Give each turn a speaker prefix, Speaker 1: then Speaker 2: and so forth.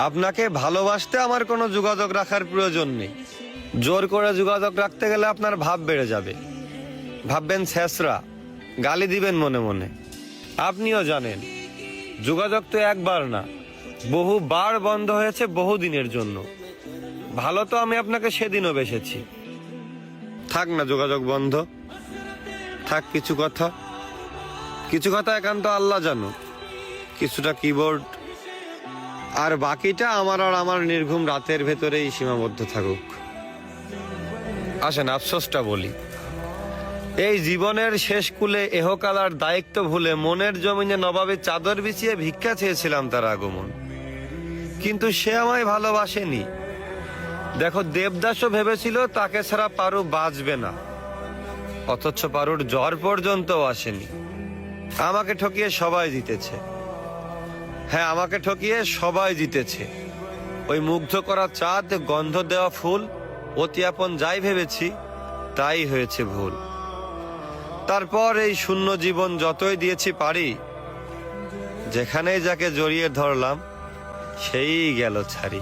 Speaker 1: আপনাকে ভালোবাসতে আমার কোনো যোগাযোগ রাখার প্রয়োজন নেই। জোর করে যোগাযোগ রাখতে গেলে আপনার ভাব বেড়ে যাবে, ভাববেন ছেঁচড়া, গালি দিবেন মনে মনে। আপনিও জানেন যোগাযোগ তো একবার না, বহুবার বন্ধ হয়েছে বহুদিনের জন্য। ভালো তো আমি আপনাকে সেদিনও বেসেছি। থাক না যোগাযোগ বন্ধ, থাক কিছু কথা একান্ত আল্লাহ জানুক, কিছুটা কিবোর্ড, আর বাকিটা আমার আর আমার নির্ঘুম রাতের ভেতরেই সীমাবদ্ধ থাকুক। আসেন আফসোসটা বলি, এই জীবনের শেষ কুলে এহকালার দায়িত্ব ভুলে মনের জমিনে নবাবে চাদর বিছিয়ে ভিক্ষা চেয়েছিলাম তার আগমন, কিন্তু সে আমায় ভালোবাসেনি। দেখো দেবদাসও ভেবেছিল তাকে ছাড়া পারু বাঁচবে না, অথচ পারুর জ্বর পর্যন্ত আসেনি। আমাকে ঠকিয়ে সবাই জিতেছে, হ্যাঁ আমাকে ঠকিয়ে সবাই জিতেছে। ওই মুগ্ধ করা চাঁদ, গন্ধ দেওয়া ফুল, অতি আপন যাই ভেবেছি তাই হয়েছে ভুল। তারপর এই শূন্য জীবন যতই দিয়েছি পারি, যেখানেই যাকে জড়িয়ে ধরলাম সেই গেল ছাড়ি।